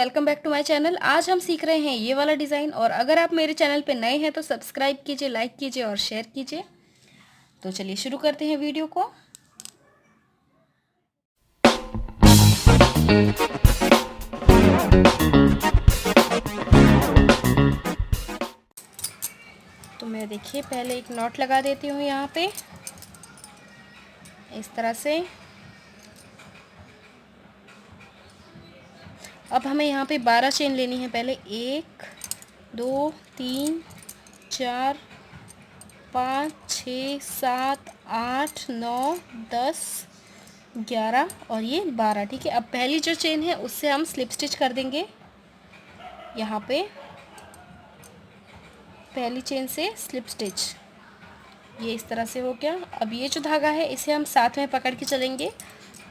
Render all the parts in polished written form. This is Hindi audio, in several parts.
Welcome back to my channel. आज हम सीख रहे हैं ये वाला डिज़ाइन। और अगर आप मेरे चैनल पे नए हैं तो सब्सक्राइब कीजिए, लाइक कीजिए और शेयर कीजिए। तो चलिए शुरू करते हैं वीडियो को। तो मैं देखिए पहले एक नॉट लगा देती हूँ यहाँ पे इस तरह से। अब हमें यहाँ पे 12 चेन लेनी है। पहले 1 2 3 4 5 6 7 8 9 10 11 और ये 12। ठीक है, अब पहली जो चेन है उससे हम स्लिप स्टिच कर देंगे। यहाँ पे पहली चेन से स्लिप स्टिच, ये इस तरह से हो गया। अब ये जो धागा है इसे हम साथ में पकड़ के चलेंगे।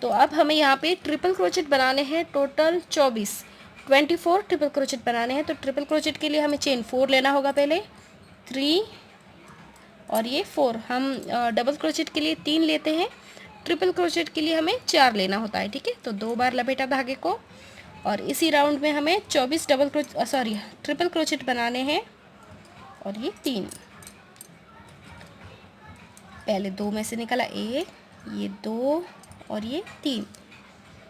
तो अब हमें यहाँ पे ट्रिपल क्रोचेट बनाने हैं। टोटल 24 ट्रिपल क्रोचेट बनाने हैं। तो ट्रिपल क्रोचेट के लिए हमें चेन 4 लेना होगा। पहले 3 और ये 4। हम डबल क्रोचेट के लिए 3 लेते हैं, ट्रिपल क्रोचेट के लिए हमें 4 लेना होता है। ठीक है, तो 2 बार लपेटा धागे को और इसी राउंड में हमें 24 ट्रिपल क्रोचेट बनाने हैं। और ये 3 पहले 2 में से निकला 1, ये 2 और ये 3।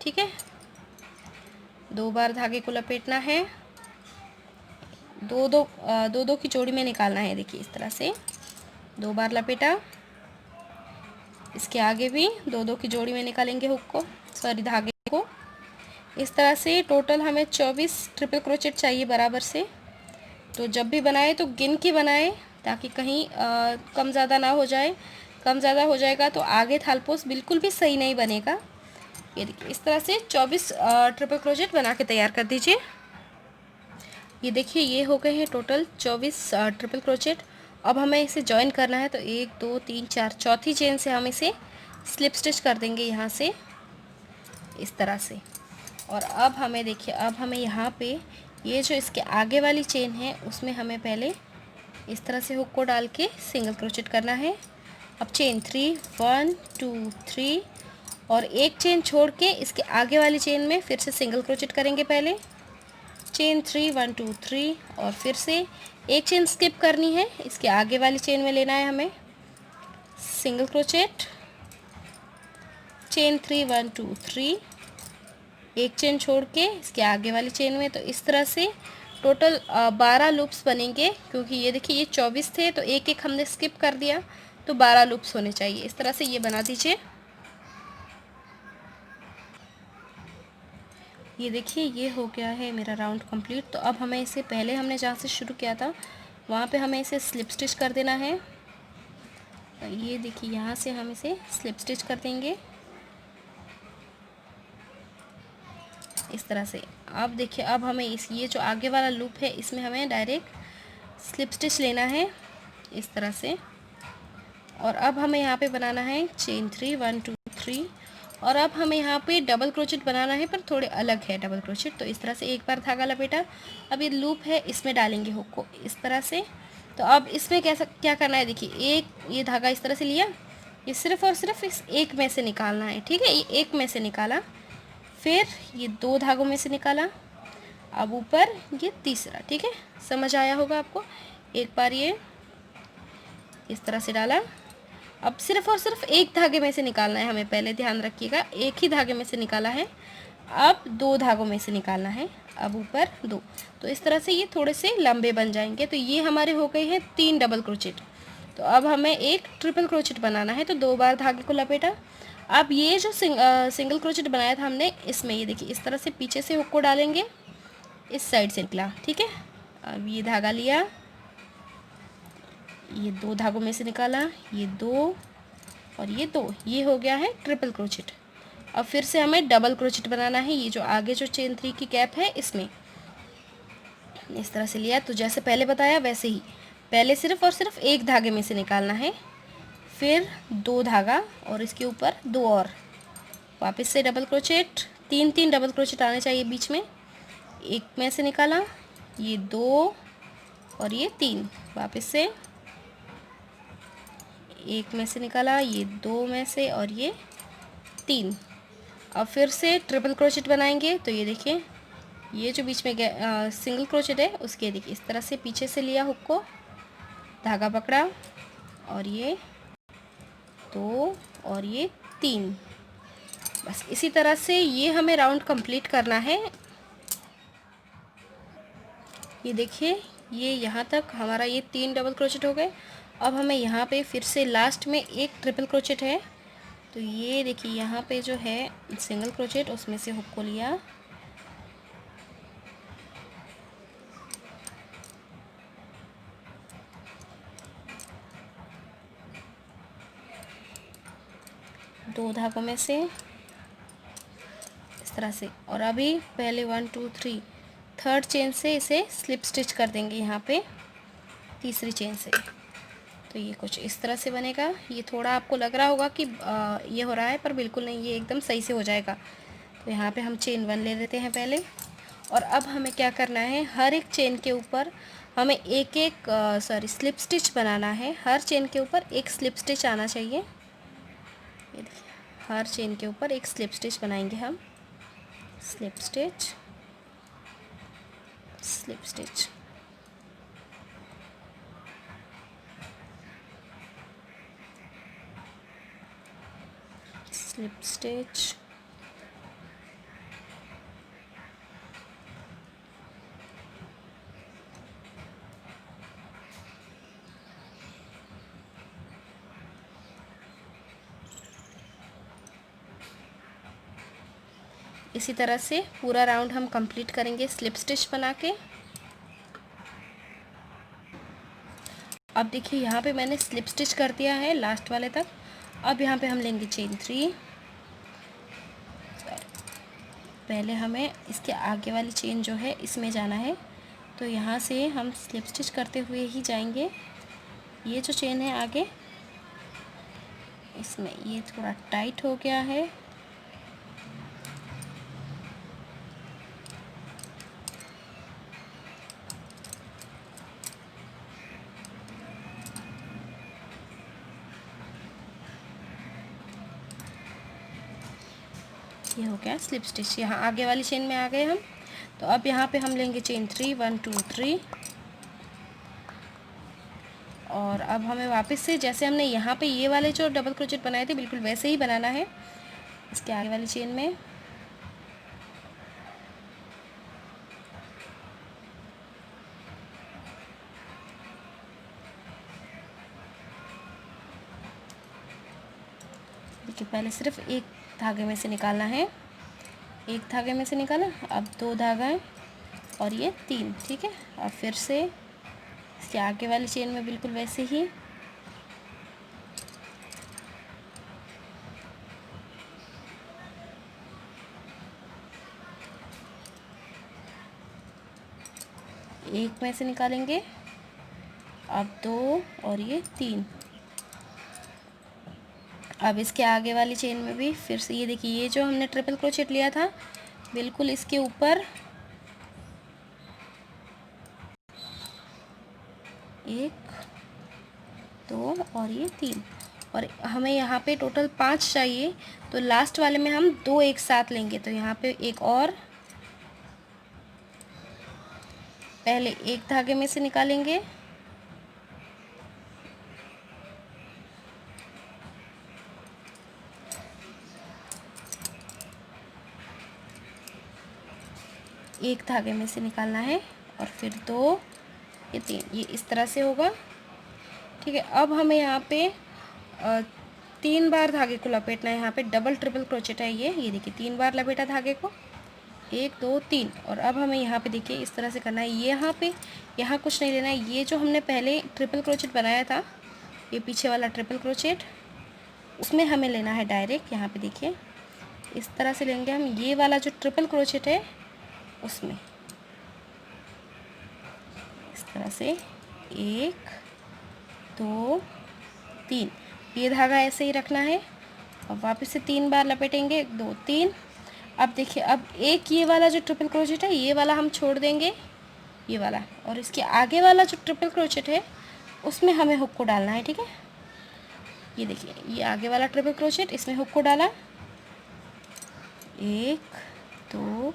ठीक है, 2 बार धागे को लपेटना है। दो की जोड़ी में निकालना है। देखिए इस तरह से 2 बार लपेटा। इसके आगे भी 2 की जोड़ी में निकालेंगे हुक को, धागे को। इस तरह से टोटल हमें 24 ट्रिपल क्रोचेट चाहिए बराबर से। तो जब भी बनाए तो गिन के बनाए ताकि कहीं कम ज़्यादा ना हो जाए। कम ज़्यादा हो जाएगा तो आगे थालपोस बिल्कुल भी सही नहीं बनेगा। ये देखिए इस तरह से 24 ट्रिपल क्रोचेट बना के तैयार कर दीजिए। ये देखिए ये हो गए हैं टोटल 24 ट्रिपल क्रोचेट। अब हमें इसे ज्वाइन करना है। तो 1 2 3 4 चौथी चेन से हम इसे स्लिप स्टिच कर देंगे यहाँ से इस तरह से। और अब हमें देखिए, अब हमें यहाँ पे ये जो इसके आगे वाली चेन है उसमें हमें पहले इस तरह से हुक को डाल के सिंगल क्रोचेट करना है। अब चेन 3 1 2 3 और एक चेन छोड़ के इसके आगे वाली चेन में फिर से सिंगल क्रोचेट करेंगे। पहले चेन 3 1 2 3 और फिर से एक चेन स्किप करनी है, इसके आगे वाली चेन में लेना है हमें सिंगल क्रोचेट। चेन 3 1 2 3 एक चेन छोड़ के इसके आगे वाली चेन में। तो इस तरह से टोटल 12 लूप्स बनेंगे। क्योंकि ये देखिए ये 24 थे तो एक एक हमने स्किप कर दिया, तो 12 लूप्स होने चाहिए। इस तरह से ये बना दीजिए। ये देखिए ये हो गया है मेरा राउंड कंप्लीट। तो अब हमें इसे पहले हमने जहाँ से शुरू किया था वहाँ पे हमें इसे स्लिप स्टिच कर देना है। ये देखिए यहाँ से हम इसे स्लिप स्टिच कर देंगे इस तरह से। अब देखिए अब हमें ये जो आगे वाला लूप है इसमें हमें डायरेक्ट स्लिप स्टिच लेना है इस तरह से। और अब हमें यहाँ पे बनाना है चेन 3 1 2 3 और अब हमें यहाँ पे डबल क्रोचेट बनाना है, पर थोड़े अलग है डबल क्रोचेट। तो इस तरह से एक बार धागा लपेटा। अब ये लूप है इसमें डालेंगे हुक को इस तरह से। तो अब इसमें क्या करना है, देखिए एक ये धागा इस तरह से लिया, ये सिर्फ और सिर्फ इस एक में से निकालना है। ठीक है, ये एक में से निकाला, फिर ये 2 धागों में से निकाला, अब ऊपर ये तीसरा। ठीक है, समझ आया होगा आपको। एक बार ये इस तरह से डाला। अब सिर्फ और सिर्फ एक धागे में से निकालना है हमें, पहले ध्यान रखिएगा एक ही धागे में से निकाला है। अब 2 धागों में से निकालना है, अब ऊपर 2। तो इस तरह से ये थोड़े से लंबे बन जाएंगे। तो ये हमारे हो गए हैं 3 डबल क्रोचेट। तो अब हमें एक ट्रिपल क्रोचेट बनाना है। तो 2 बार धागे को लपेटा। अब ये जो सिंगल क्रोचेट बनाया था हमने इसमें, ये देखिए इस तरह से पीछे से हुक को डालेंगे, इस साइड से निकला। ठीक है, अब ये धागा लिया, ये 2 धागों में से निकाला, ये 2 और ये 2, ये हो गया है ट्रिपल क्रोचेट। अब फिर से हमें डबल क्रोचेट बनाना है। ये जो आगे जो चेन 3 की कैप है इसमें इस तरह से लिया। तो जैसे पहले बताया वैसे ही पहले सिर्फ और सिर्फ एक धागे में से निकालना है, फिर 2 धागा और इसके ऊपर 2 और वापस से डबल क्रोचेट। 3 डबल क्रोचेट आने चाहिए बीच में। एक में से निकाला, ये 2 और ये 3, वापस से एक में से निकाला, ये 2 में से और ये 3। अब फिर से ट्रिपल क्रोचेट बनाएंगे। तो ये देखिए ये जो बीच में सिंगल क्रोचेट है उसके देखिए इस तरह से पीछे से लिया हुक को, धागा पकड़ा और ये 2 और ये 3। बस इसी तरह से ये हमें राउंड कंप्लीट करना है। ये देखिए ये यहाँ तक हमारा ये 3 डबल क्रोचेट हो गए। अब हमें यहाँ पे फिर से लास्ट में एक ट्रिपल क्रोचेट है, तो ये देखिए यहाँ पे जो है सिंगल क्रोचेट उसमें से हुक को लिया, दो धागों में से इस तरह से, और अभी पहले 1 2 3 थर्ड चेन से इसे स्लिप स्टिच कर देंगे यहाँ पे तीसरी चेन से। तो ये कुछ इस तरह से बनेगा। ये थोड़ा आपको लग रहा होगा कि ये हो रहा है, पर बिल्कुल नहीं, ये एकदम सही से हो जाएगा। तो यहाँ पे हम चेन 1 ले लेते हैं पहले, और अब हमें क्या करना है, हर एक चेन के ऊपर हमें एक एक स्लिप स्टिच बनाना है। हर चेन के ऊपर एक स्लिप स्टिच आना चाहिए। ये देखिए हर चेन के ऊपर एक स्लिप स्टिच बनाएंगे हम, slip stitch slip stitch. Slip stitch, इसी तरह से पूरा राउंड हम कंप्लीट करेंगे स्लिप स्टिच बना के। अब देखिए यहाँ पे मैंने स्लिप स्टिच कर दिया है लास्ट वाले तक। अब यहाँ पे हम लेंगे चेन 3। पहले हमें इसके आगे वाली चेन जो है इसमें जाना है, तो यहाँ से हम स्लिप स्टिच करते हुए ही जाएंगे। ये जो चेन है आगे, इसमें ये थोड़ा टाइट हो गया है, ये हो गया स्लिप स्टिच। यहाँ आगे वाली चेन में आ गए हम। तो अब यहाँ पे हम लेंगे चेन 3 1 2 3, और अब हमें वापस से जैसे हमने यहाँ पे ये वाले जो डबल क्रोचेट बनाए थे बिल्कुल वैसे ही बनाना है। इसके आगे वाली चेन में देखिए पहले सिर्फ एक धागे में से निकालना है, एक धागे में से निकाला, अब 2 धागा और ये 3, ठीक है। अब फिर से इसके आगे वाली चेन में बिल्कुल वैसे ही एक में से निकालेंगे, अब 2 और ये 3। अब इसके आगे वाली चेन में भी फिर से ये देखिए, ये जो हमने ट्रिपल क्रोचेट लिया था बिल्कुल इसके ऊपर 1 2 और ये 3, और हमें यहाँ पे टोटल 5 चाहिए, तो लास्ट वाले में हम 2 एक साथ लेंगे। तो यहाँ पे एक और, पहले एक धागे में से निकालेंगे, एक धागे में से निकालना है, और फिर 2 ये 3, ये इस तरह से होगा, ठीक है। अब हमें यहाँ पे 3 बार धागे को लपेटना है। यहाँ पे डबल ट्रिपल क्रोचेट है ये देखिए 3 बार लपेटा धागे को, 1 2 3, और अब हमें यहाँ पे देखिए इस तरह से करना है। यहाँ पे यहाँ कुछ नहीं लेना है, ये जो हमने पहले ट्रिपल क्रोचेट बनाया था, ये पीछे वाला ट्रिपल क्रोचेट, उसमें हमें लेना है डायरेक्ट। यहाँ पे देखिए इस तरह से लेंगे हम, ये वाला जो ट्रिपल क्रोचेट है उसमें इस तरह से 1 2 3, ये धागा ऐसे ही रखना है, और वापस से 3 बार लपेटेंगे, 1 2 3। अब देखिए अब एक ये वाला जो ट्रिपल क्रोचेट है ये वाला हम छोड़ देंगे, ये वाला, और इसके आगे वाला जो ट्रिपल क्रोचेट है उसमें हमें हुक को डालना है, ठीक है। ये देखिए ये आगे वाला ट्रिपल क्रोचेट, इसमें हुक को डाला, 1 2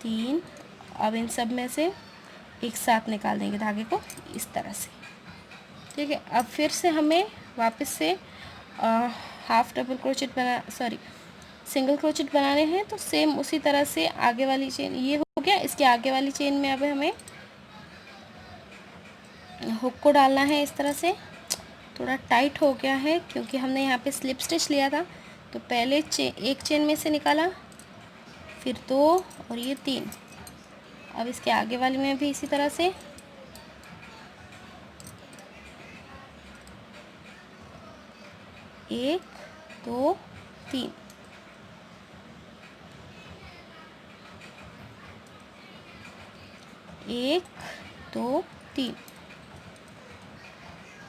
3। अब इन सब में से एक साथ निकाल देंगे धागे को इस तरह से, ठीक है। अब फिर से हमें वापस से half double crochet single crochet बनाने हैं। तो सेम उसी तरह से आगे वाली चेन ये हो गया, इसके आगे वाली चेन में अब हमें हुक को डालना है इस तरह से। थोड़ा टाइट हो गया है क्योंकि हमने यहाँ पे स्लिप स्टिच लिया था। तो पहले एक चेन में से निकाला, फिर 2 और ये 3। अब इसके आगे वाली में भी इसी तरह से 1 2 3। एक 2 3।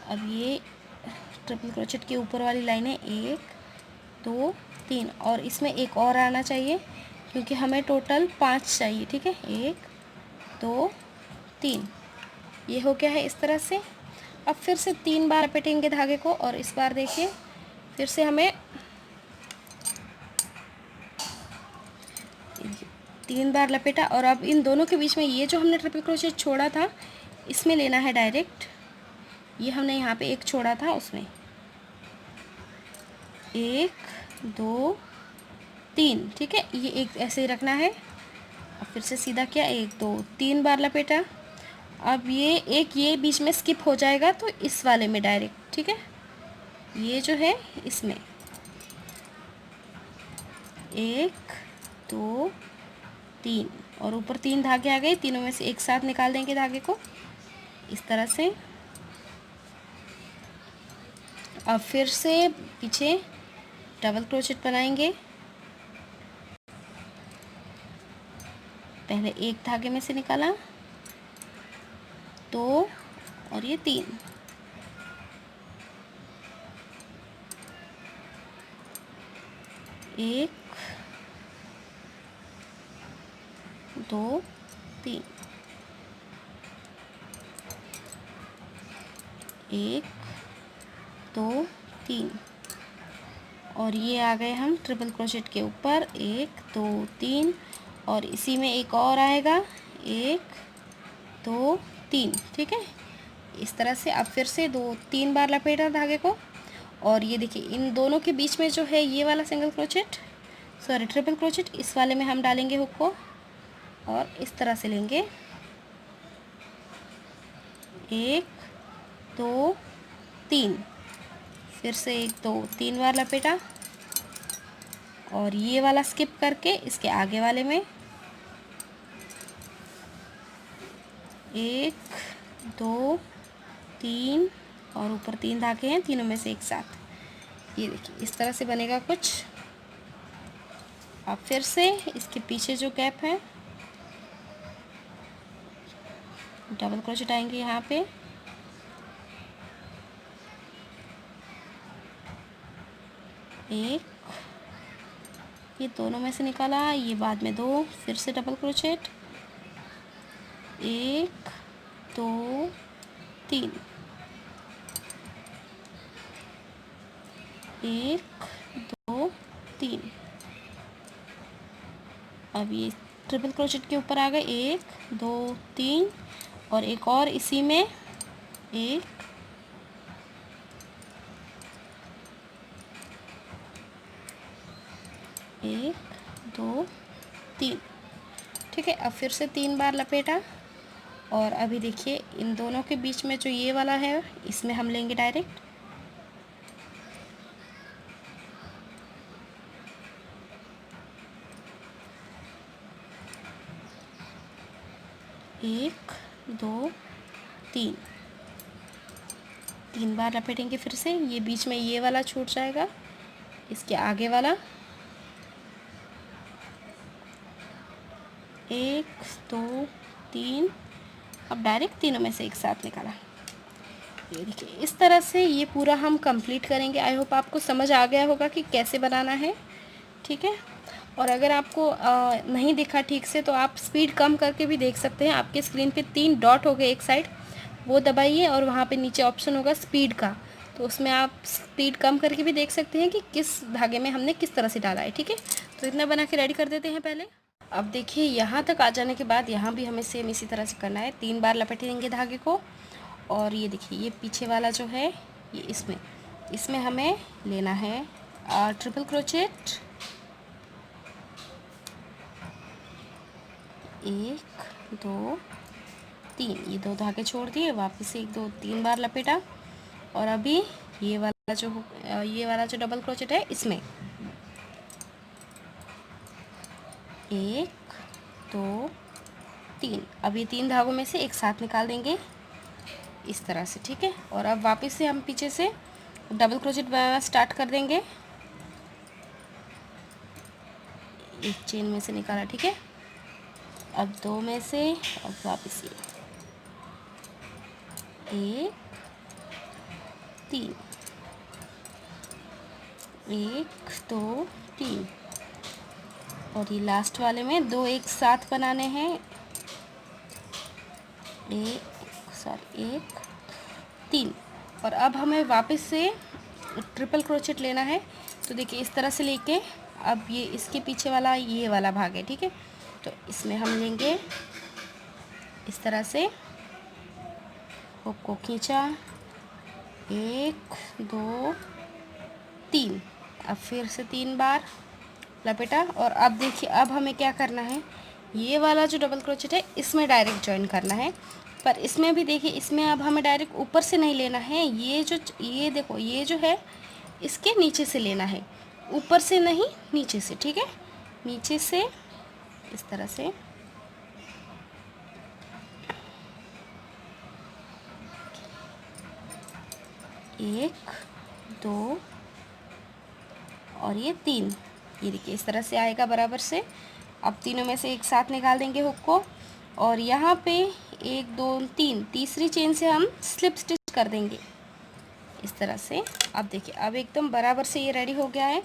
अब ये ट्रिपल क्रोचेट के ऊपर वाली लाइन है 1 2 3, और इसमें एक और आना चाहिए क्योंकि हमें टोटल 5 चाहिए, ठीक है। 1 2 3, ये हो गया है इस तरह से। अब फिर से 3 बार लपेटेंगे धागे को, और इस बार देखिए फिर से हमें 3 बार लपेटा, और अब इन दोनों के बीच में ये जो हमने ट्रिपल क्रोचेट छोड़ा था इसमें लेना है डायरेक्ट। ये हमने यहाँ पे एक छोड़ा था, उसमें 1 2 3, ठीक है। ये एक ऐसे ही रखना है। अब फिर से सीधा किया, 1 2 3 बार लपेटा। अब ये बीच में स्किप हो जाएगा तो इस वाले में डायरेक्ट, ठीक है। ये जो है इसमें 1 2 3, और ऊपर 3 धागे आ गए, तीनों में से एक साथ निकाल देंगे धागे को इस तरह से। अब फिर से पीछे डबल क्रोचेट बनाएंगे। पहले एक धागे में से निकाला 2 और ये 3, 1 2 3, 1 2 3, और ये आ गए हम ट्रिपल क्रोचेट के ऊपर 1 2 3, और इसी में एक और आएगा 1 2 3, ठीक है। इस तरह से अब फिर से 3 बार लपेटा धागे को, और ये देखिए इन दोनों के बीच में जो है ये वाला ट्रिपल क्रोचेट, इस वाले में हम डालेंगे हुक को, और इस तरह से लेंगे 1 2 3, फिर से 1 2 3 बार लपेटा, और ये वाला स्किप करके इसके आगे वाले में 1 2 3, और ऊपर 3 धागे हैं, तीनों में से एक साथ। ये देखिए इस तरह से बनेगा कुछ। अब फिर से इसके पीछे जो गैप है डबल क्रोचेट आएंगे यहाँ पे, एक, ये दोनों में से निकाला, ये बाद में 2, फिर से डबल क्रोचेट 1 2 3, 1 2 3। अब ये ट्रिपल क्रोचेट के ऊपर आ गए 1 2 3, और एक और इसी में 1 1 2 3, ठीक है। अब फिर से 3 बार लपेटा, और अभी देखिए इन दोनों के बीच में जो ये वाला है इसमें हम लेंगे डायरेक्ट 1 2 3, 3 बार लपेटेंगे। फिर से ये बीच में ये वाला छूट जाएगा, इसके आगे वाला 1 2 3, अब डायरेक्ट तीनों में से एक साथ निकाला। ये देखिए इस तरह से ये पूरा हम कंप्लीट करेंगे। आई होप आपको समझ आ गया होगा कि कैसे बनाना है, ठीक है। और अगर आपको नहीं दिखा ठीक से तो आप स्पीड कम करके भी देख सकते हैं। आपके स्क्रीन पे 3 डॉट हो गए एक साइड, वो दबाइए, और वहाँ पे नीचे ऑप्शन होगा स्पीड का, तो उसमें आप स्पीड कम करके भी देख सकते हैं कि किस धागे में हमने किस तरह से डाला है, ठीक है। तो इतना बना के रेडी कर देते हैं पहले। अब देखिए यहाँ तक आ जाने के बाद यहाँ भी हमें सेम इसी तरह से करना है। 3 बार लपेट देंगे धागे को, और ये देखिए ये पीछे वाला जो है ये इसमें हमें लेना है ट्रिपल क्रोचेट। 1 2 3, ये 2 धागे छोड़ दिए, वापस से 1 2 3 बार लपेटा, और अभी ये वाला जो डबल क्रोचेट है इसमें 1 2 3, अब ये 3 धागों में से एक साथ निकाल देंगे इस तरह से, ठीक है। और अब वापस से हम पीछे से डबल क्रोचेट बनाना स्टार्ट कर देंगे। एक चेन में से निकाला, ठीक है। अब 2 में से, अब वापस ये 1 3, 1 2 3, और ये लास्ट वाले में 2 एक साथ बनाने हैं। 1 3, और अब हमें वापस से ट्रिपल क्रोचेट लेना है। तो देखिए इस तरह से लेके अब ये इसके पीछे वाला ये वाला भाग है, ठीक है। तो इसमें हम लेंगे इस तरह से, हुक को खींचा, 1 2 3, अब फिर से 3 बार लपेटा, और अब देखिए अब हमें क्या करना है, ये वाला जो डबल क्रोचेट है इसमें डायरेक्ट जॉइन करना है। पर इसमें भी देखिए, इसमें अब हमें डायरेक्ट ऊपर से नहीं लेना है, ये देखो ये जो है इसके नीचे से लेना है, ऊपर से नहीं नीचे से, ठीक है। नीचे से इस तरह से, एक 2 और ये 3, ये देखिए इस तरह से आएगा बराबर से। अब तीनों में से एक साथ निकाल देंगे हुक को, और यहाँ पे 1 2 3 तीसरी चेन से हम स्लिप स्टिच कर देंगे इस तरह से। अब देखिए अब एकदम बराबर से ये रेडी हो गया है।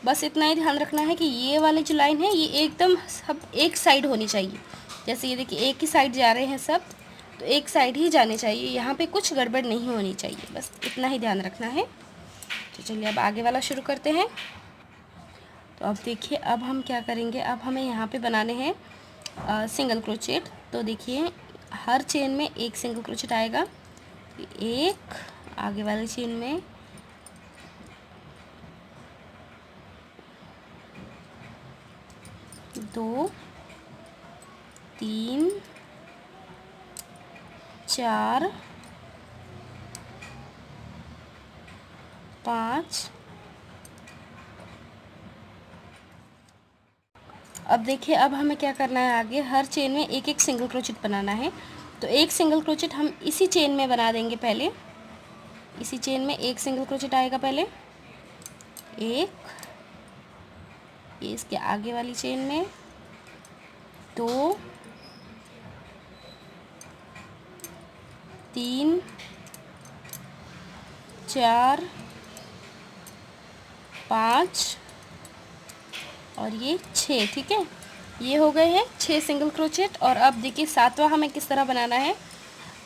बस इतना ही ध्यान रखना है कि ये वाली जो लाइन है ये एकदम सब एक साइड होनी चाहिए। जैसे ये देखिए एक ही साइड जा रहे हैं सब, तो एक साइड ही जाने चाहिए, यहाँ पे कुछ गड़बड़ नहीं होनी चाहिए, बस इतना ही ध्यान रखना है। तो चलिए अब आगे वाला शुरू करते हैं। तो अब देखिए अब हम क्या करेंगे, अब हमें यहाँ पे बनाने हैं सिंगल क्रोचेट। तो देखिए हर चेन में एक सिंगल क्रोचेट आएगा, एक आगे वाली चेन में, 2 3 4 5। अब देखिए अब हमें क्या करना है, आगे हर चेन में एक एक सिंगल क्रोचेट बनाना है। तो एक सिंगल क्रोचेट हम इसी चेन में बना देंगे पहले, इसी चेन में एक सिंगल क्रोचेट आएगा पहले, एक, ये इसके आगे वाली चेन में 2 3 4 5 और ये 6, ठीक है। ये हो गए हैं 6 सिंगल क्रोचेट। और अब देखिए सातवां हमें किस तरह बनाना है।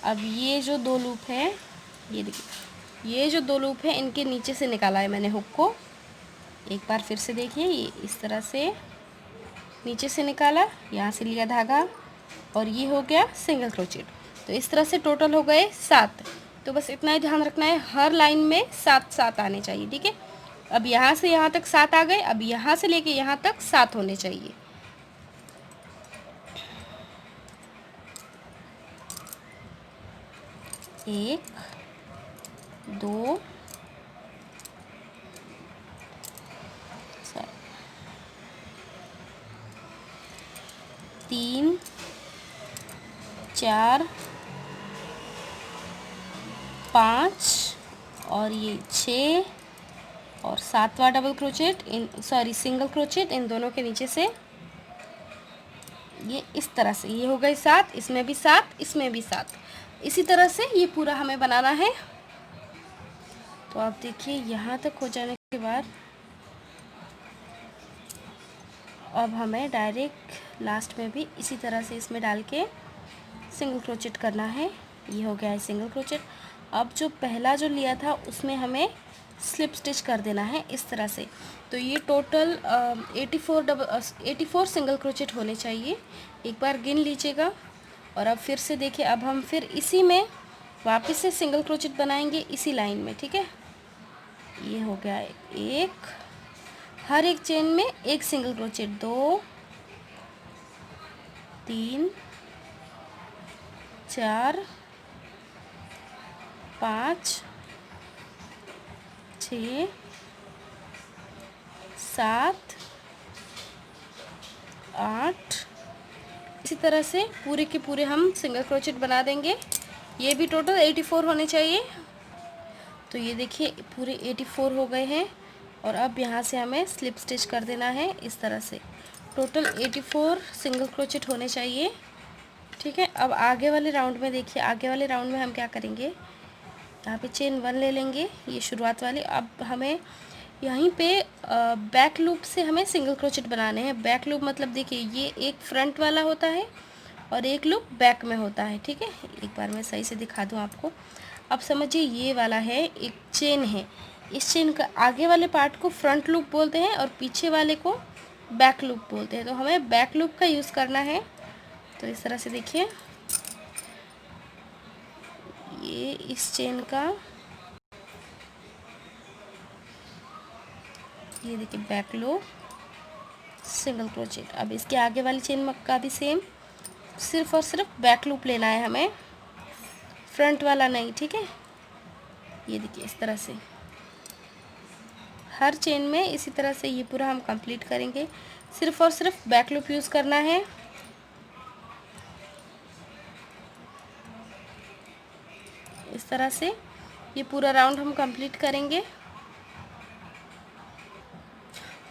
अब ये जो 2 लूप है, ये देखिए ये जो 2 लूप है इनके नीचे से निकाला है मैंने हुक को। एक बार फिर से देखिए, ये इस तरह से नीचे से निकाला, यहाँ से लिया धागा और ये हो गया सिंगल क्रोचेट। तो इस तरह से टोटल हो गए 7। तो बस इतना ही ध्यान रखना है, हर लाइन में 7 आने चाहिए, ठीक है। अब यहाँ से यहाँ तक 7 आ गए, अब यहाँ से लेके यहाँ तक 7 होने चाहिए। एक 2 3 4 5 और ये 6 और 7वां डबल क्रोचेट सिंगल क्रोचेट इन दोनों के नीचे से, ये इस तरह से, ये हो गए 7, इसमें भी 7, इसमें भी 7। इसी तरह से ये पूरा हमें बनाना है। तो आप देखिए यहाँ तक हो जाने के बाद अब हमें डायरेक्ट लास्ट में भी इसी तरह से इसमें डाल के सिंगल क्रोचेट करना है। ये हो गया है सिंगल क्रोचेट। अब जो पहला जो लिया था उसमें हमें स्लिप स्टिच कर देना है इस तरह से। तो ये टोटल 84 सिंगल क्रोचेट होने चाहिए। एक बार गिन लीजिएगा। और अब फिर से देखिए, अब हम फिर इसी में वापस से सिंगल क्रोचेट बनाएंगे इसी लाइन में, ठीक है। ये हो गया एक, हर एक चेन में एक सिंगल क्रोचेट, 2 3 4 5 6 7 8। इसी तरह से पूरे के पूरे हम सिंगल क्रोचेट बना देंगे। ये भी टोटल 84 होने चाहिए। तो ये देखिए पूरे 84 हो गए हैं। और अब यहाँ से हमें स्लिप स्टिच कर देना है इस तरह से। टोटल 84 सिंगल क्रोचेट होने चाहिए, ठीक है। अब आगे वाले राउंड में देखिए, आगे वाले राउंड में हम क्या करेंगे, यहाँ पे चेन 1 ले लेंगे, ये शुरुआत वाली। अब हमें यहीं पे बैक लूप से हमें सिंगल क्रोचेट बनाने हैं। बैक लूप मतलब देखिए, ये एक फ्रंट वाला होता है और एक लूप बैक में होता है, ठीक है। एक बार मैं सही से दिखा दूँ आपको। अब समझिए, ये वाला है, एक चेन है। इस चेन का आगे वाले पार्ट को फ्रंट लूप बोलते हैं और पीछे वाले को बैक लूप बोलते हैं। तो हमें बैक लूप का यूज़ करना है। तो इस तरह से देखिए, ये इस चेन का, ये देखिए बैक लूप सिंगल क्रोचेट। अब इसके आगे वाली चेन का भी सेम, सिर्फ और सिर्फ बैक लूप लेना है हमें, फ्रंट वाला नहीं, ठीक है। ये देखिए इस तरह से हर चेन में इसी तरह से ये पूरा हम कंप्लीट करेंगे। सिर्फ और सिर्फ बैक लूप यूज़ करना है। इस तरह से ये पूरा राउंड हम कंप्लीट करेंगे।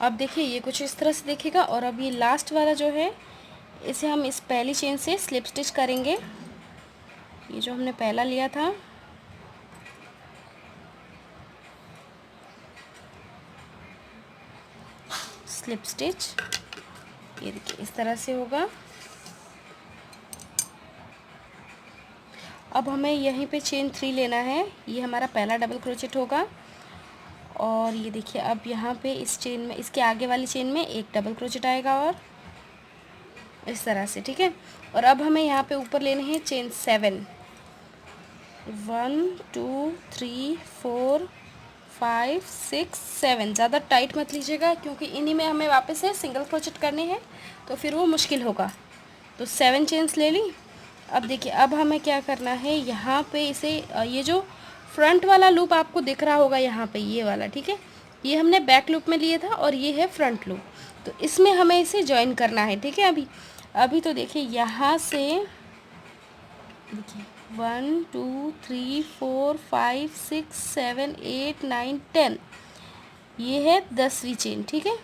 अब देखिए, ये कुछ इस तरह से दिखेगा। और अब ये लास्ट वाला जो है, इसे हम इस पहली चेन से स्लिप स्टिच करेंगे। ये जो हमने पहला लिया था, स्लिप स्टिच, ये देखिए इस तरह से होगा। अब हमें यहीं पे चेन 3 लेना है, ये हमारा पहला डबल क्रोचेट होगा। और ये देखिए, अब यहाँ पे इस चेन में, इसके आगे वाली चेन में एक डबल क्रोचेट आएगा और इस तरह से, ठीक है। और अब हमें यहाँ पे ऊपर लेने हैं चेन 7, 1 2 3 4 5 6 7। ज़्यादा टाइट मत लीजिएगा, क्योंकि इन्हीं में हमें वापस से सिंगल क्रोचेट करने हैं, तो फिर वो मुश्किल होगा। तो 7 चेन्स ले ली। अब देखिए, अब हमें क्या करना है, यहाँ पे इसे, ये जो फ्रंट वाला लूप आपको दिख रहा होगा यहाँ पे, ये वाला, ठीक है, ये हमने बैक लूप में लिए था और ये है फ्रंट लूप। तो इसमें हमें इसे जॉइन करना है, ठीक है। अभी तो देखिए, यहाँ से देखिए 1 2 3 4 5 6 7 8 9 10, ये है 10वीं चेन, ठीक है।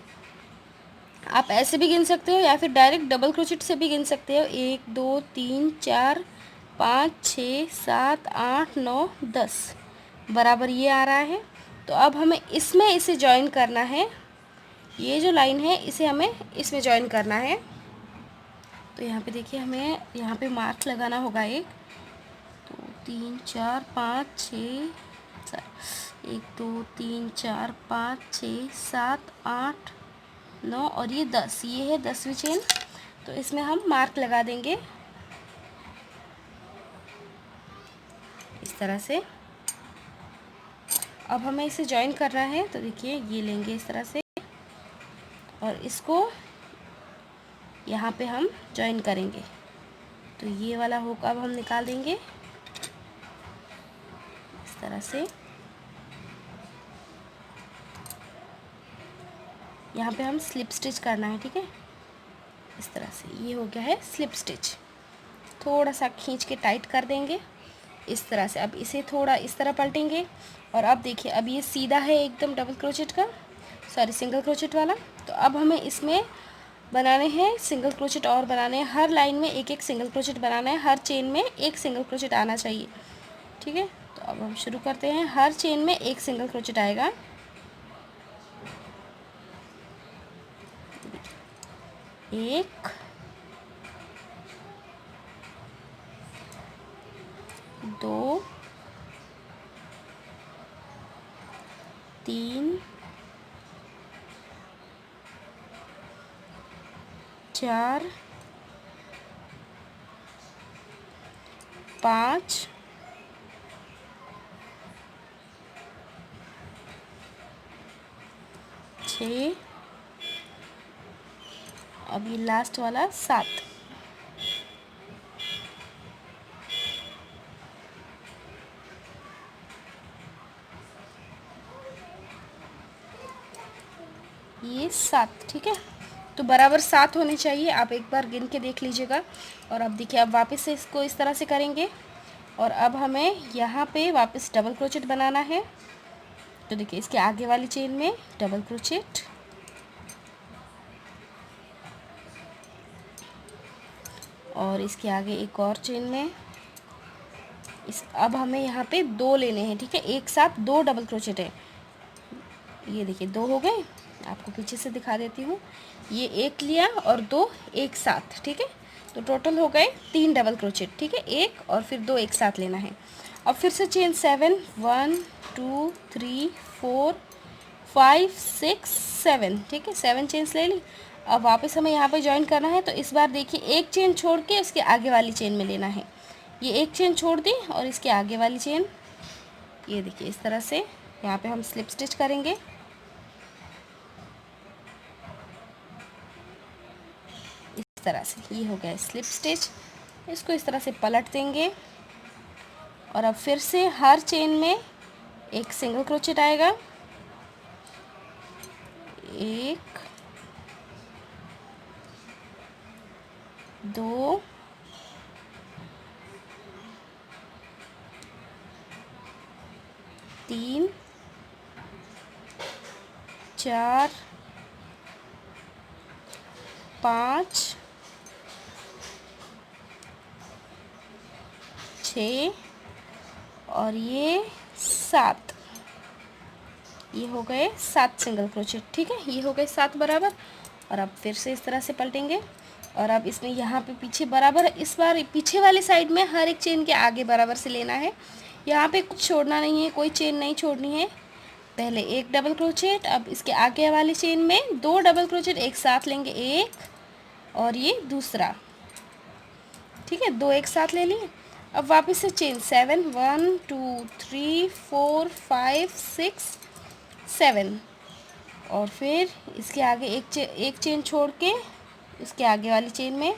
आप ऐसे भी गिन सकते हो या फिर डायरेक्ट डबल क्रोचेट से भी गिन सकते हो। 1 2 3 4 5 6 7 8 9 10 बराबर ये आ रहा है। तो अब हमें इसमें इसे जॉइन करना है। ये जो लाइन है, इसे हमें इसमें जॉइन करना है। तो यहाँ पे देखिए, हमें यहाँ पे मार्क लगाना होगा। 1 2 3 4 5 6 1 2 3 4 5 6 7 8 9 और ये 10, ये है 10वीं चेन। तो इसमें हम मार्क लगा देंगे इस तरह से। अब हमें इसे जॉइन करना है, तो देखिए ये लेंगे इस तरह से और इसको यहाँ पे हम जॉइन करेंगे। तो ये वाला हुक अब हम निकाल देंगे इस तरह से। यहाँ पे हम स्लिप स्टिच करना है, ठीक है, इस तरह से। ये हो गया है स्लिप स्टिच। थोड़ा सा खींच के टाइट कर देंगे इस तरह से। अब इसे थोड़ा इस तरह पलटेंगे और अब देखिए, अब ये सीधा है एकदम डबल क्रोचेट का, सॉरी सिंगल क्रोचेट वाला। तो अब हमें इसमें बनाने हैं सिंगल क्रोचेट और बनाने हैं। हर लाइन में एक एक सिंगल क्रोचेट बनाना है, हर चेन में एक सिंगल क्रोचेट आना चाहिए, ठीक है। तो अब हम शुरू करते हैं। हर चेन में एक सिंगल क्रोचेट आएगा। एक, दो, 3 4 5 6, अब ये लास्ट वाला 7। ये 7, ठीक है। तो बराबर 7 होने चाहिए, आप एक बार गिन के देख लीजिएगा। और अब देखिए, अब वापस से इसको इस तरह से करेंगे और अब हमें यहाँ पे वापस डबल क्रोचेट बनाना है। तो देखिए, इसके आगे वाली चेन में डबल क्रोचेट और इसके आगे एक और चेन में अब हमें यहाँ पे 2 लेने हैं, ठीक है। एक साथ 2 डबल क्रोचेट है। ये देखिए 2 हो गए, आपको पीछे से दिखा देती हूँ। ये 1 लिया और 2 एक साथ, ठीक है। तो टोटल हो गए 3 डबल क्रोचेट, ठीक है। 1 और फिर 2 एक साथ लेना है। अब फिर से चेन 7, 1 2 3 4 5 6 7, ठीक है। 7 चेन्स ले ली। अब वापस हमें यहाँ पे ज्वाइन करना है। तो इस बार देखिए, एक चेन छोड़ के उसके आगे वाली चेन में लेना है। ये एक चेन छोड़ दी और इसके आगे वाली चेन, ये देखिए इस तरह से यहाँ पे हम स्लिप स्टिच करेंगे। इस तरह से ये हो गया स्लिप स्टिच। इसको इस तरह से पलट देंगे और अब फिर से हर चेन में एक सिंगल क्रोचेट आएगा। 1 2 3 4 5 6 और ये 7। ये हो गए 7 सिंगल क्रोचेट, ठीक है। ये हो गए 7 बराबर। और अब फिर से इस तरह से पलटेंगे और अब इसमें यहाँ पे पीछे बराबर, इस बार पीछे वाली साइड में हर एक चेन के आगे बराबर से लेना है। यहाँ पे कुछ छोड़ना नहीं है, कोई चेन नहीं छोड़नी है। पहले एक डबल क्रोचेट, अब इसके आगे वाली चेन में 2 डबल क्रोचेट एक साथ लेंगे, एक और ये दूसरा, ठीक है। 2 एक साथ ले लिए। अब वापस से चेन 7, 1 2 3 4 5 6 7 और फिर इसके आगे एक चेन छोड़ के इसके आगे वाली चेन में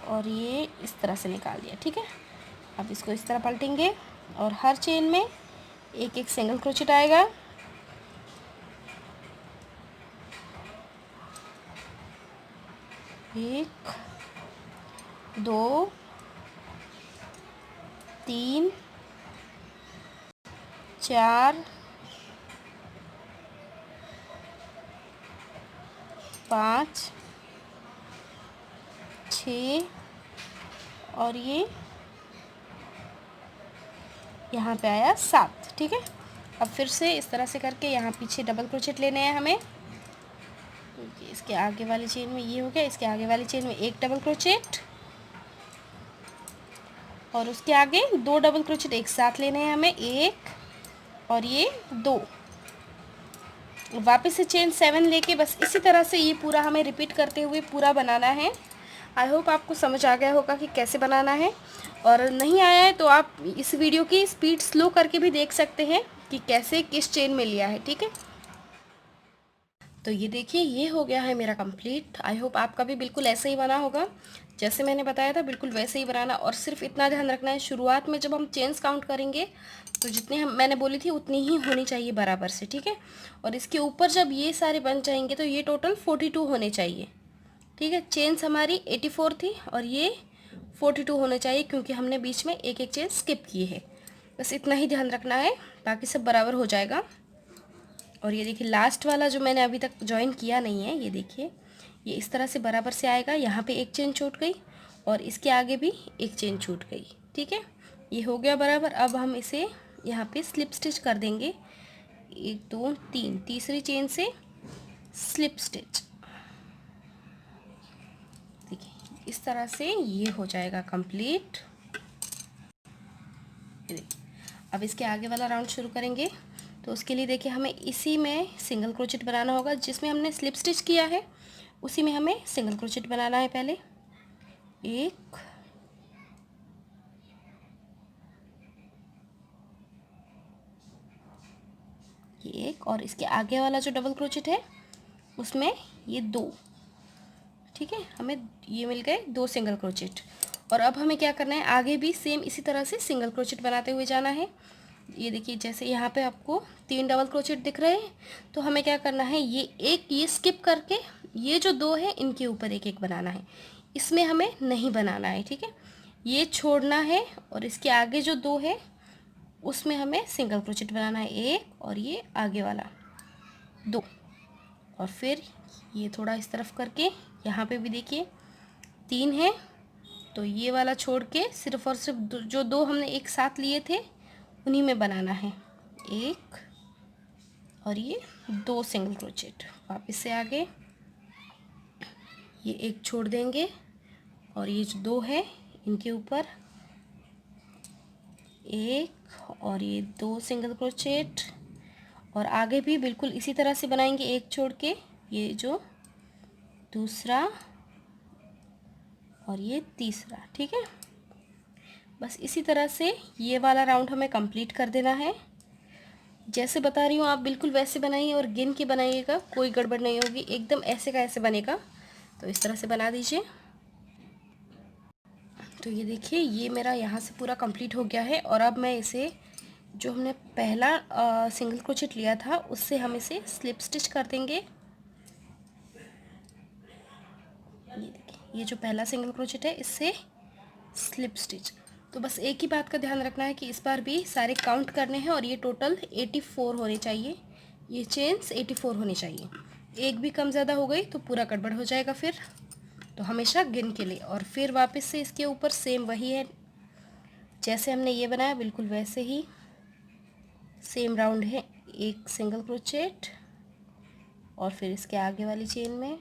और ये इस तरह से निकाल दिया, ठीक है। अब इसको इस तरह पलटेंगे और हर चेन में एक एक सिंगल क्रोचेट आएगा। 1 2 3 4 5 6 और ये यहाँ पे आया 7, ठीक है। अब फिर से इस तरह से करके यहाँ पीछे डबल क्रोचेट लेने हैं हमें। इसके आगे वाली चेन में ये हो गया, इसके आगे वाली चेन में एक डबल क्रोचेट और उसके आगे 2 डबल क्रोचेट एक साथ लेने हैं हमें, 1 और ये 2। वापस से चेन 7 लेके बस इसी तरह से ये पूरा हमें रिपीट करते हुए पूरा बनाना है। आई होप आपको समझ आ गया होगा कि कैसे बनाना है। और नहीं आया है तो आप इस वीडियो की स्पीड स्लो करके भी देख सकते हैं कि कैसे किस चेन में लिया है, ठीक है। तो ये देखिए, ये हो गया है मेरा कंप्लीट। आई होप आपका भी बिल्कुल ऐसे ही बना होगा जैसे मैंने बताया था, बिल्कुल वैसे ही बनाना। और सिर्फ इतना ध्यान रखना है, शुरुआत में जब हम चेन्स काउंट करेंगे तो जितने मैंने बोली थी उतनी ही होनी चाहिए बराबर से, ठीक है। और इसके ऊपर जब ये सारे बन जाएंगे तो ये टोटल 42 होने चाहिए, ठीक है। चेन्स हमारी 84 थी और ये 42 होने चाहिए क्योंकि हमने बीच में एक एक चेन स्किप की है। बस इतना ही ध्यान रखना है, बाकी सब बराबर हो जाएगा। और ये देखिए, लास्ट वाला जो मैंने अभी तक ज्वाइन किया नहीं है, ये देखिए ये इस तरह से बराबर से आएगा। यहाँ पे एक चेन छूट गई और इसके आगे भी एक चेन छूट गई, ठीक है। ये हो गया बराबर। अब हम इसे यहाँ पे स्लिप स्टिच कर देंगे। 1 2 3, तीसरी चेन से स्लिप स्टिच। देखिए इस तरह से ये हो जाएगा कंप्लीट। अब इसके आगे वाला राउंड शुरू करेंगे। तो उसके लिए देखिए हमें इसी में सिंगल क्रोचेट बनाना होगा, जिसमें हमने स्लिप स्टिच किया है उसी में हमें सिंगल क्रोचेट बनाना है। पहले एक, ये एक, और इसके आगे वाला जो डबल क्रोचेट है उसमें ये दो, ठीक है, हमें ये मिल गए दो सिंगल क्रोचेट। और अब हमें क्या करना है, आगे भी सेम इसी तरह से सिंगल क्रोचेट बनाते हुए जाना है। ये देखिए जैसे यहाँ पे आपको 3 डबल क्रोचेट दिख रहे हैं, तो हमें क्या करना है, ये एक ये स्किप करके ये जो दो है इनके ऊपर एक एक बनाना है, इसमें हमें नहीं बनाना है, ठीक है। ये छोड़ना है और इसके आगे जो दो है उसमें हमें सिंगल क्रोचेट बनाना है, एक, और ये आगे वाला दो, और फिर ये थोड़ा इस तरफ करके यहाँ पे भी देखिए 3 है, तो ये वाला छोड़ के सिर्फ और सिर्फ जो दो हमने एक साथ लिए थे उन्हीं में बनाना है, एक और ये दो सिंगल क्रोचेट। वापस से आगे ये एक छोड़ देंगे और ये जो दो है इनके ऊपर एक और ये दो सिंगल क्रोचेट, और आगे भी बिल्कुल इसी तरह से बनाएंगे, एक छोड़ के ये जो दूसरा और ये तीसरा, ठीक है। बस इसी तरह से ये वाला राउंड हमें कंप्लीट कर देना है। जैसे बता रही हूँ आप बिल्कुल वैसे बनाइए और गिन के बनाइएगा, कोई गड़बड़ नहीं होगी, एकदम ऐसे का ऐसे बनेगा। तो इस तरह से बना दीजिए। तो ये देखिए ये मेरा यहाँ से पूरा कंप्लीट हो गया है, और अब मैं इसे जो हमने पहला सिंगल क्रोचेट लिया था उससे हम इसे स्लिप स्टिच कर देंगे। ये देखिए ये जो पहला सिंगल क्रोचेट है इससे स्लिप स्टिच। तो बस एक ही बात का ध्यान रखना है कि इस बार भी सारे काउंट करने हैं, और ये टोटल 84 होने चाहिए, ये चेन्स 84 होनी चाहिए। एक भी कम ज़्यादा हो गई तो पूरा गड़बड़ हो जाएगा फिर, तो हमेशा गिन के लिए। और फिर वापस से इसके ऊपर सेम वही है, जैसे हमने ये बनाया बिल्कुल वैसे ही सेम राउंड है, एक सिंगल क्रोचेट और फिर इसके आगे वाली चेन में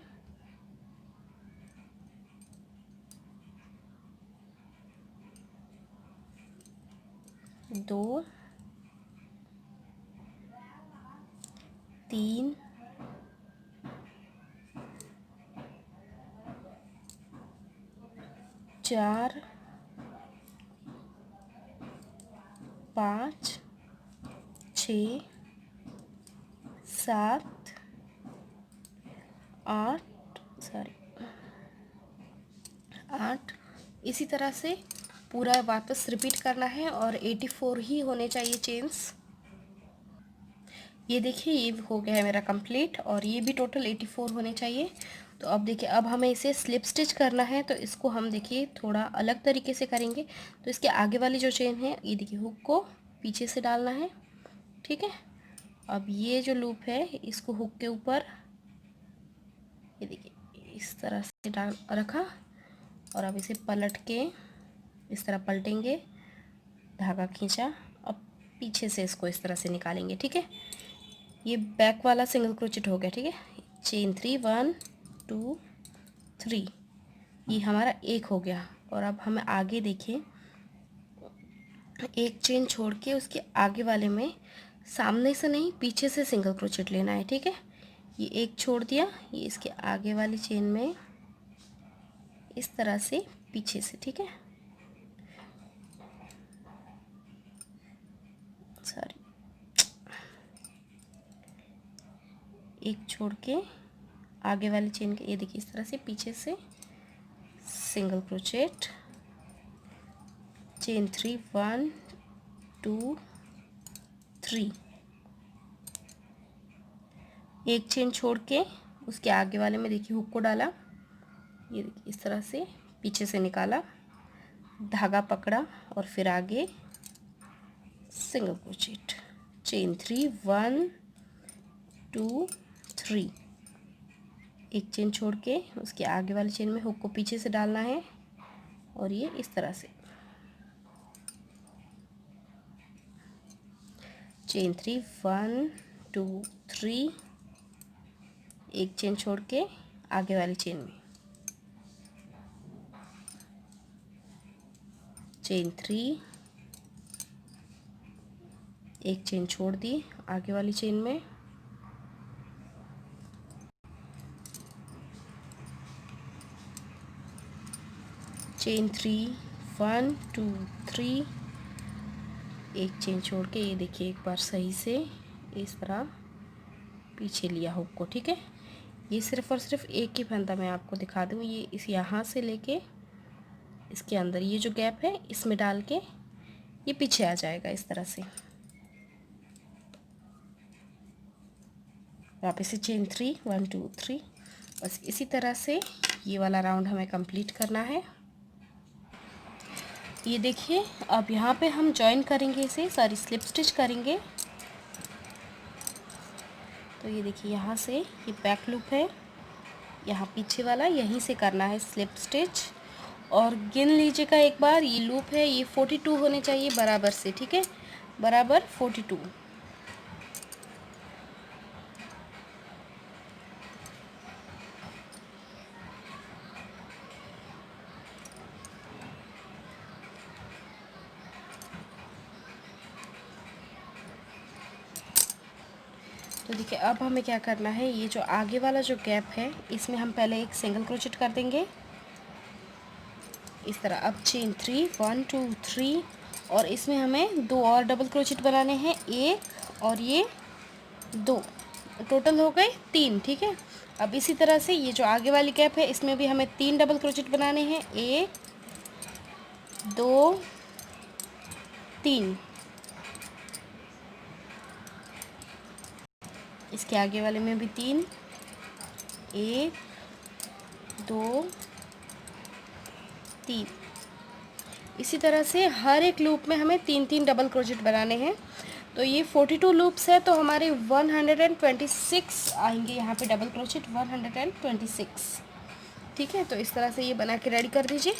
दो, तीन, चार, पाँच, 6, 7, 8, इसी तरह से पूरा वापस रिपीट करना है, और 84 ही होने चाहिए चेन्स। ये देखिए ये हो गया है मेरा कंप्लीट, और ये भी टोटल 84 होने चाहिए। तो अब देखिए अब हमें इसे स्लिप स्टिच करना है, तो इसको हम देखिए थोड़ा अलग तरीके से करेंगे। तो इसके आगे वाली जो चेन है ये देखिए हुक को पीछे से डालना है, ठीक है। अब ये जो लूप है इसको हुक के ऊपर ये देखिए इस तरह से डाल रखा, और अब इसे पलट के इस तरह पलटेंगे, धागा खींचा, अब पीछे से इसको इस तरह से निकालेंगे, ठीक है। ये बैक वाला सिंगल क्रोचेट हो गया, ठीक है। चेन 3, 1 2 3, ये हमारा एक हो गया। और अब हमें आगे देखिए एक चेन छोड़ के उसके आगे वाले में सामने से नहीं पीछे से सिंगल क्रोचेट लेना है, ठीक है। ये एक छोड़ दिया, ये इसके आगे वाली चेन में इस तरह से पीछे से, ठीक है, सॉरी, एक छोड़ के आगे वाली चेन के ये देखिए इस तरह से पीछे से सिंगल क्रोचेट, चेन 3, 1 2 3, एक चेन छोड़ के उसके आगे वाले में देखिए हुक को डाला, ये देखिए इस तरह से पीछे से निकाला, धागा पकड़ा, और फिर आगे सिंगल क्रोचेट, चेन 3, 1 2 3, एक चेन छोड़ के उसके आगे वाली चेन में हुक को पीछे से डालना है, और ये इस तरह से चेन 3, 1 2 3, एक चेन छोड़ के आगे वाली चेन में चेन 3, एक चेन छोड़ दी आगे वाली चेन में, चेन 3, 1 2 3, एक चेन छोड़ के ये देखिए एक बार सही से इस तरह पीछे लिया हुक को। ठीक है, ये सिर्फ और सिर्फ एक ही फंदा मैं आपको दिखा दूँ, ये इस यहाँ से लेके इसके अंदर ये जो गैप है इसमें डाल के ये पीछे आ जाएगा इस तरह से। वापस से चेन 3, 1 2 3, बस इसी तरह से ये वाला राउंड हमें कंप्लीट करना है। ये देखिए अब यहाँ पे हम जॉइन करेंगे इसे, सॉरी स्लिप स्टिच करेंगे। तो ये देखिए यहाँ से ये बैक लूप है, यहाँ पीछे वाला यहीं से करना है स्लिप स्टिच। और गिन लीजिएगा एक बार, ये लूप है ये 42 होने चाहिए बराबर से। ठीक है, बराबर 42। तो देखिए अब हमें क्या करना है, ये जो आगे वाला जो गैप है इसमें हम पहले एक सिंगल क्रोचेट कर देंगे इस तरह। अब चेन 3, 1 2 3, और इसमें हमें 2 और डबल क्रोचेट बनाने हैं, एक और ये 2, टोटल हो गए 3। ठीक है, अब इसी तरह से ये जो आगे वाली गैप है इसमें भी हमें 3 डबल क्रोचेट बनाने हैं, 1 2 3। इसके आगे वाले में भी 3, 1 2 3। इसी तरह से हर एक लूप में हमें 3 डबल क्रोचेट बनाने हैं। तो ये 42 लूप्स है, तो हमारे 126 आएंगे यहाँ पे डबल क्रोचेट, 126। ठीक है, तो इस तरह से ये बना के रेडी कर दीजिए।